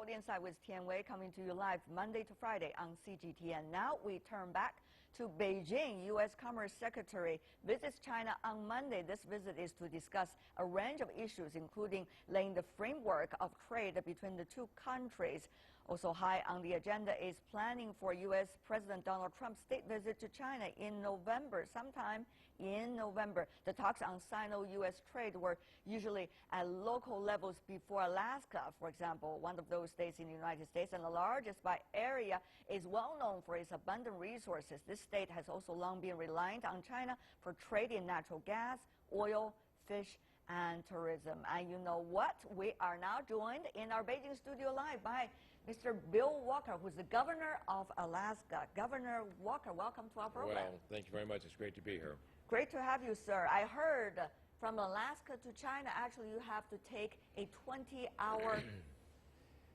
World Insight with Tian Wei, coming to you live Monday to Friday on CGTN. Now we turn back to Beijing. U.S. Commerce Secretary visits China on Monday. This visit is to discuss a range of issues, including laying the framework of trade between the two countries. Also high on the agenda is planning for U.S. President Donald Trump's state visit to China in November, sometime in November. The talks on Sino-U.S. trade were usually at local levels before Alaska, for example, one of those states in the United States, and the largest by area, is well known for its abundant resources. This state has also long been reliant on China for trade in natural gas, oil, fish, and tourism. And you know what? We are now joined in our Beijing studio live by Mr. Bill Walker, who's the governor of Alaska. Governor Walker, welcome to our program. Well, thank you very much. It's great to be here. Great to have you, sir. I heard from Alaska to China, actually, you have to take a 20-hour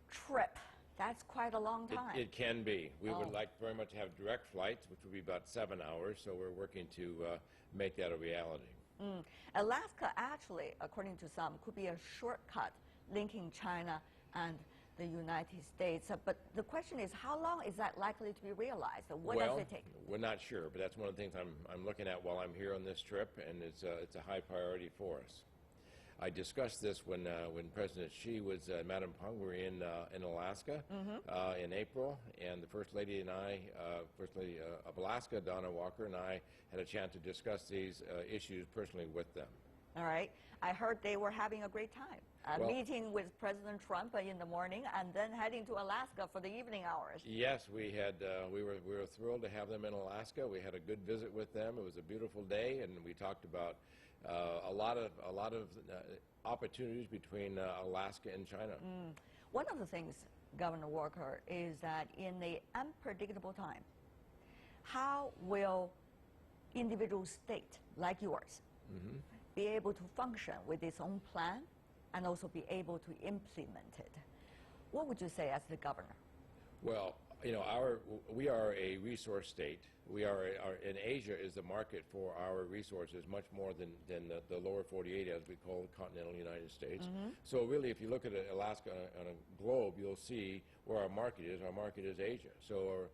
trip. That's quite a long time. It can be. We would like very much to have direct flights, which would be about 7 hours, so we're working to make that a reality. Alaska, actually, according to some, could be a shortcut linking China and the United States. But the question is, how long is that likely to be realized? What does it take? We're not sure, but that's one of the things I'm looking at while I'm here on this trip, and it's a high priority for us. I discussed this when President Xi was Madam Peng. We were in Alaska in April, and the First Lady and I, First Lady of Alaska, Donna Walker, and I had a chance to discuss these issues personally with them. All right. I heard they were having a great time, meeting with President Trump in the morning and then heading to Alaska for the evening hours. Yes, we were thrilled to have them in Alaska. We had a good visit with them. It was a beautiful day, and we talked about a lot of opportunities between Alaska and China. One of the things, Governor Walker, is that in the unpredictable time, how will individual state like yours be able to function with its own plan and also be able to implement it? What would you say as the governor? Well, you know, we are a resource state. We are, in Asia is the market for our resources much more than the lower 48, as we call the continental United States. So really, if you look at Alaska on a globe, you'll see where our market is. Our market is Asia. So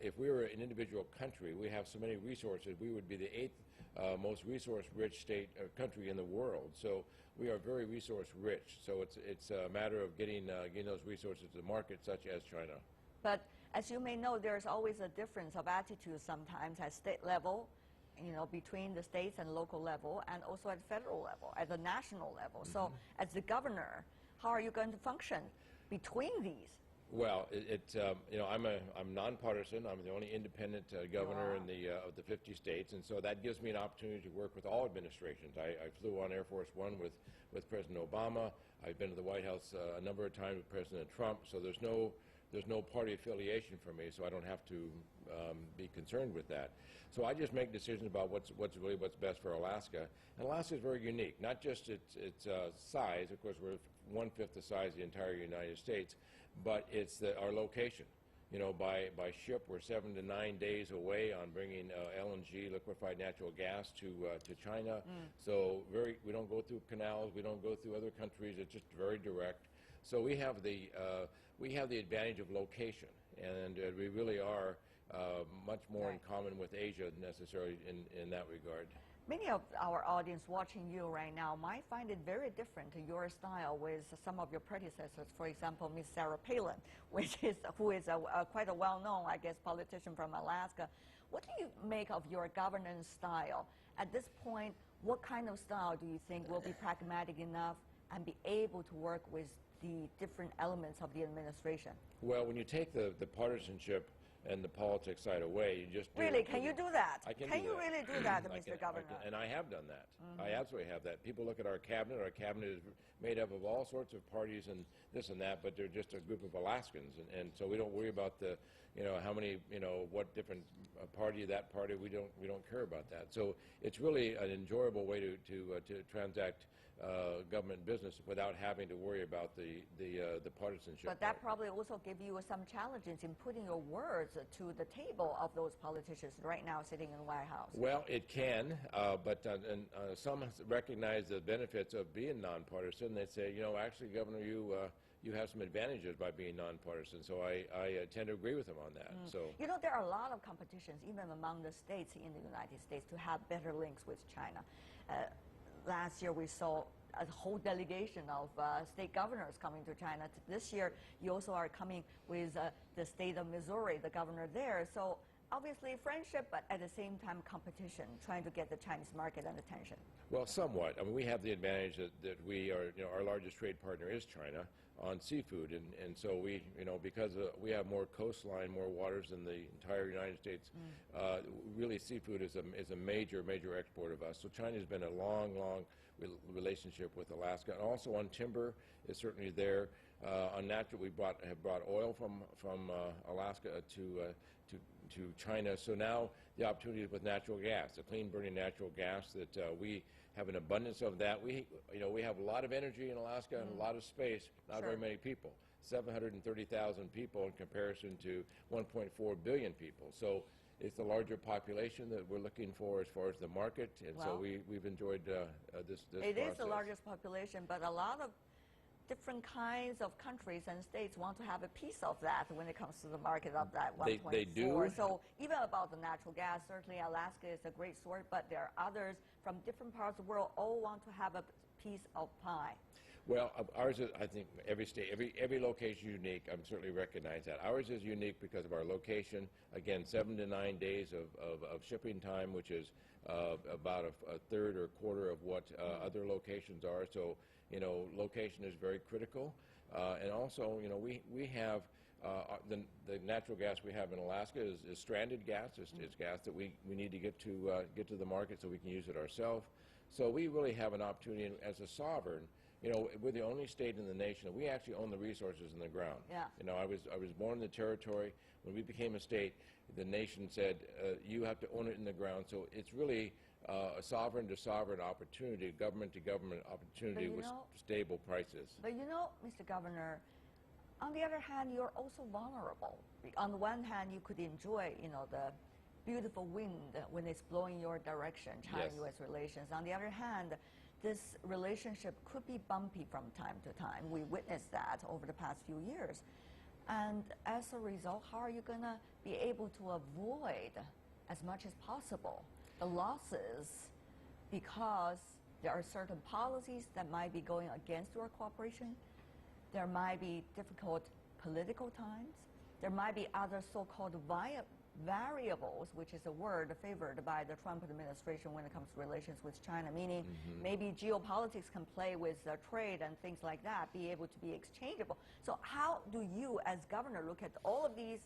if we were an individual country, we have so many resources, we would be the 8th most resource-rich state country in the world. So we are very resource-rich. So it's a matter of getting those resources to the market, such as China. But as you may know, there's always a difference of attitude sometimes at state level, you know, between the states and local level, and also at federal level, at the national level. So as the governor, how are you going to function between these? Well, you know, I'm nonpartisan. I'm the only independent governor in of the 50 states, and so that gives me an opportunity to work with all administrations. I flew on Air Force One with President Obama. I've been to the White House a number of times with President Trump. So there's no party affiliation for me, so I don't have to be concerned with that. So I just make decisions about what's best for Alaska. And Alaska is very unique, not just its size. Of course, we're 1/5 the size of the entire United States, but it's our location. You know, by ship, we're 7 to 9 days away on bringing LNG, liquefied natural gas, to China. So we don't go through canals, we don't go through other countries. It's just very direct. So we have the advantage of location, and we really are much more in common with Asia necessarily in that regard. Many of our audience watching you right now might find it very different to your style with some of your predecessors. For example, Ms. Sarah Palin, who is quite a well-known, I guess, politician from Alaska. What do you make of your governance style? At this point, what kind of style do you think will be pragmatic enough and be able to work with the different elements of the administration? Well, when you take the partisanship and the politics side away, you just really, can you do that? I can. Can you really do that, Mr. Governor? And I have done that. I absolutely have that. People look at our cabinet. Our cabinet is made up of all sorts of parties and this and that, but they're just a group of Alaskans, and so we don't worry about the, you know, how many, you know, what different party, that party. We don't care about that. So it's really an enjoyable way to transact government business without having to worry about the partisanship. But that probably also give you some challenges in putting your words to the table of those politicians right now sitting in the White House. Well, it can, but some recognize the benefits of being nonpartisan. They say, you know, actually, Governor, you have some advantages by being nonpartisan. So I tend to agree with him on that. So you know, there are a lot of competitions, even among the states in the United States, to have better links with China. Last year, we saw a whole delegation of state governors coming to China. This year, you also are coming with the state of Missouri, the governor there. So obviously friendship, but at the same time competition, trying to get the Chinese market and attention. Well, somewhat. I mean, we have the advantage that we are, our largest trade partner is China on seafood, and so we, because we have more coastline, more waters than the entire United States, really seafood is a major export of us. So China's been a long relationship with Alaska, and also on timber is certainly there. On natural, have brought oil from Alaska to China. So now the opportunity with natural gas, the clean burning natural gas, that we have an abundance of that. We have a lot of energy in Alaska and a lot of space, not very many people. 730,000 people in comparison to 1.4 billion people. So it's the larger population that we're looking for as far as the market, and so we've enjoyed this It process. is the largest population, but a lot of different kinds of countries and states want to have a piece of that when it comes to the market of that 1.4. They do. So even about the natural gas, certainly Alaska is a great source, but there are others from different parts of the world all want to have a piece of pie. Well, ours is, I think, every state, every location is unique. I'm certainly recognize that. Ours is unique because of our location. Again, 7 to 9 days of shipping time, which is about a third or a quarter of what other locations are. So, location is very critical. And also, we have the natural gas we have in Alaska is stranded gas. It's gas that we need to get to the market so we can use it ourselves. So we really have an opportunity as a sovereign. We're the only state in the nation that we actually own the resources in the ground. Yeah. I was born in the territory. When we became a state, the nation said, you have to own it in the ground. So it's really a sovereign-to-sovereign opportunity, government-to-government opportunity with stable prices. But Mr. Governor, on the other hand, you're also vulnerable. On the one hand, you could enjoy, the beautiful wind when it's blowing your direction, China-U.S. relations. On the other hand, this relationship could be bumpy from time to time. We witnessed that over the past few years. And as a result, how are you going to be able to avoid, as much as possible, the losses because there are certain policies that might be going against your cooperation? There might be difficult political times. There might be other so-called variables, which is a word favored by the Trump administration when it comes to relations with China, meaning maybe geopolitics can play with trade and things like that, be able to be exchangeable. So how do you, as governor, look at all of these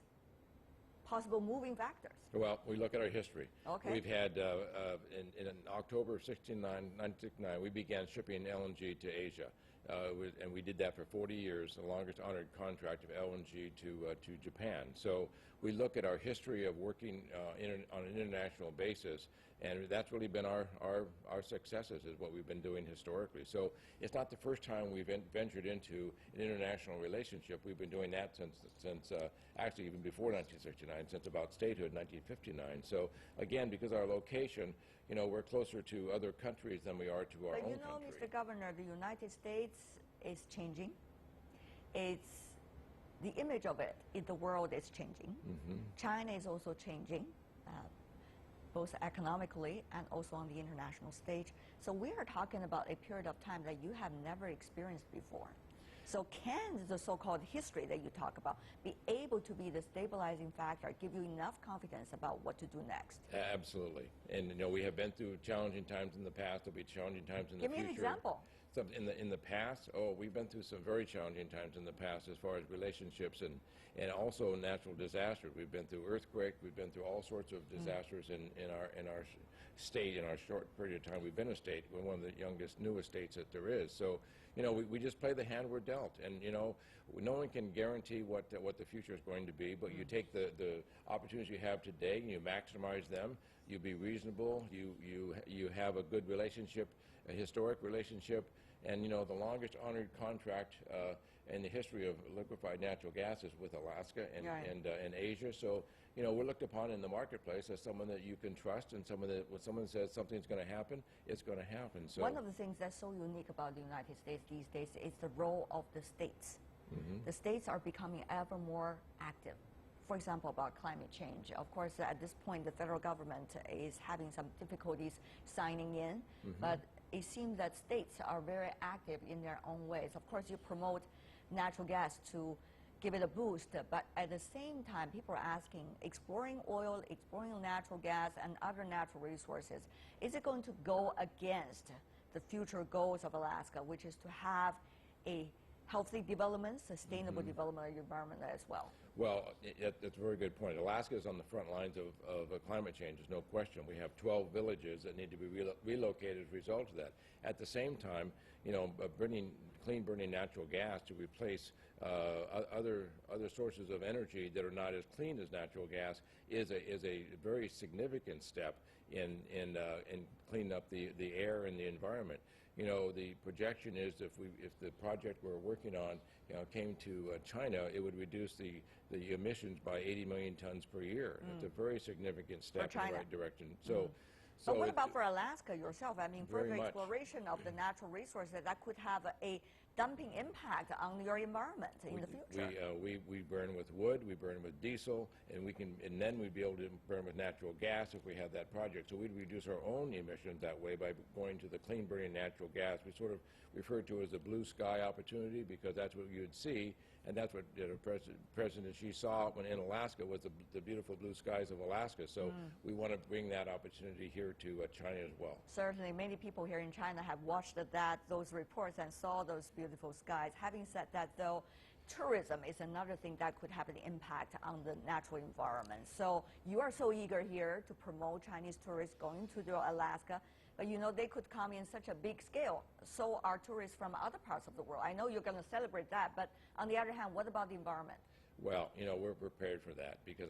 possible moving factors? Well, we look at our history. Okay. We've had, in October of 1969, we began shipping LNG to Asia. And we did that for 40 years, the longest honored contract of LNG to Japan. So we look at our history of working on an international basis, and that's really been our successes, is what we've been doing historically. So it's not the first time we've ventured into an international relationship. We've been doing that since actually even before 1969, since about statehood, 1959. So again, because our location, we're closer to other countries than we are to our own country. Mr. Governor, the United States is changing. The image of it in the world is changing. China is also changing, both economically and also on the international stage. So we are talking about a period of time that you have never experienced before. So can the so-called history that you talk about be able to be the stabilizing factor, give you enough confidence about what to do next? Absolutely. And we have been through challenging times in the past. There'll be challenging times in the future. Give me an example. In the past, we've been through some very challenging times in the past as far as relationships and also natural disasters. We've been through earthquake. We've been through all sorts of disasters in our state. In our short period of time we've been a state. We're one of the newest states that there is. So we just play the hand we're dealt, and no one can guarantee what the future is going to be. But you take the opportunities you have today and you maximize them. You be reasonable. You have a good relationship, a historic relationship. And the longest honored contract in the history of liquefied natural gas is with Alaska and Asia. So we're looked upon in the marketplace as someone that you can trust, and when someone says something's going to happen, it's going to happen. So one of the things that's so unique about the United States these days is the role of the states. the states are becoming ever more active. For example, about climate change. Of course, at this point, the federal government is having some difficulties signing in, but it seems that states are very active in their own ways. Of course, you promote natural gas to give it a boost, but at the same time, people are asking, exploring oil, exploring natural gas, and other natural resources, is it going to go against the future goals of Alaska, which is to have a healthy development, sustainable development of the environment as well? Well, that's a very good point. Alaska is on the front lines of climate change, there's no question. We have 12 villages that need to be relocated as a result of that. At the same time, you know, clean burning natural gas to replace other sources of energy that are not as clean as natural gas is a very significant step in cleaning up the air and the environment. You know, the projection is if the project we're working on, you know, came to China, it would reduce the emissions by 80 million tons per year. It's a very significant step in the right direction. So. So what about for Alaska yourself? I mean, further much. exploration of the natural resources that could have a dumping impact on your environment in the future. We burn with wood, we burn with diesel, and then we'd be able to burn with natural gas if we had that project. So we'd reduce our own emissions that way by going to the clean burning natural gas. We sort of refer to it as a blue sky opportunity because that's what you would see, and that's what President Xi saw when in Alaska was the beautiful blue skies of Alaska. So we want to bring that opportunity here to China as well. Certainly, many people here in China have watched those reports and saw those beautiful skies. Having said that, though, tourism is another thing that could have an impact on the natural environment. So you are so eager here to promote Chinese tourists going to Alaska, but you know they could come in such a big scale. So are tourists from other parts of the world. I know you're going to celebrate that, but on the other hand, what about the environment? Well, you know, we're prepared for that because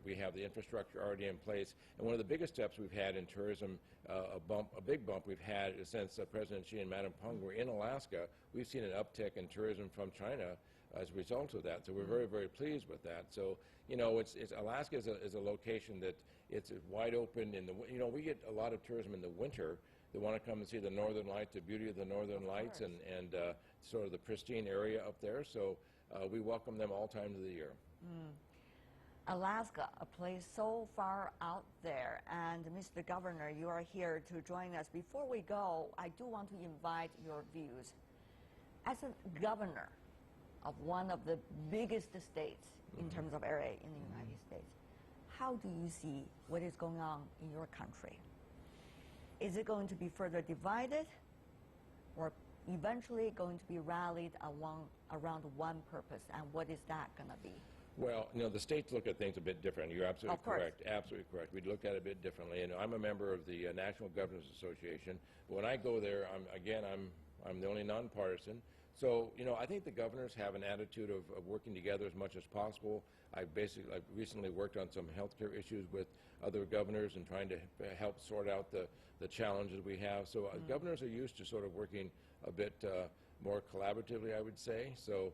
we have the infrastructure already in place. And one of the biggest steps we've had in tourism, a big bump we've had since President Xi and Madam Peng were in Alaska, we've seen an uptick in tourism from China as a result of that. So we're very, very pleased with that. So, you know, Alaska is a location that it's wide open. You know, we get a lot of tourism in the winter. They want to come and see the northern lights, the beauty of the northern lights, and sort of the pristine area up there. So we welcome them all times of the year. Alaska, a place so far out there. And Mr. Governor, you are here to join us. Before we go, I do want to invite your views. As a governor of one of the biggest states in terms of area in the United States, how do you see what is going on in your country? Is it going to be further divided or eventually going to be rallied around one purpose? And what is that going to be? Well, you know, the states look at things a bit different. You're absolutely correct. Absolutely correct. We look at it a bit differently. And I'm a member of the National Governors Association. But when I go there, I'm the only nonpartisan. So, you know, I think the governors have an attitude of working together as much as possible. I've recently worked on some healthcare issues with other governors and trying to help sort out the challenges we have. So governors are used to sort of working a bit more collaboratively, I would say. So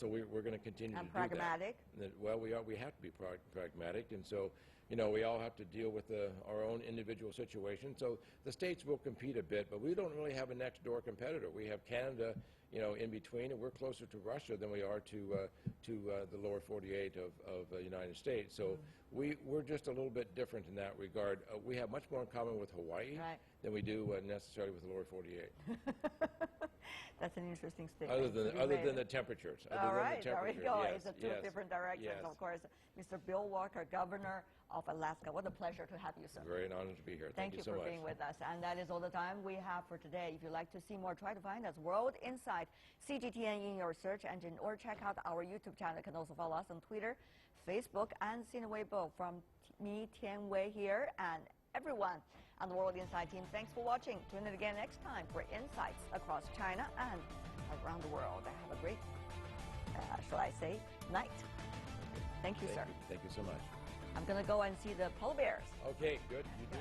we're going to continue to do that. And pragmatic? Well, we have to be pragmatic, and so, you know, we all have to deal with our own individual situation. So the states will compete a bit, but we don't really have a next-door competitor. We have Canada, you know, in between, and we're closer to Russia than we are to the lower 48 of the United States. So we're just a little bit different in that regard. We have much more in common with Hawaii than we do necessarily with the lower 48. That's an interesting statement. Other than the temperatures. All right, there we go. Yes, it's two different directions, of course. Mr. Bill Walker, Governor of Alaska. What a pleasure to have you, sir. Very an honor to be here. Thank you so for much. Being with us. And that is all the time we have for today. If you'd like to see more, try to find us World Insight CGTN in your search engine, or check out our YouTube channel. You can also follow us on Twitter, Facebook, and Tian Wei both. From me, Tian Wei here, and everyone on the World Insight team, thanks for watching. Tune in again next time for insights across China and around the world. Have a great, shall I say, night. Thank you, sir. Thank you so much. I'm going to go and see the polar bears. Okay, good. You do.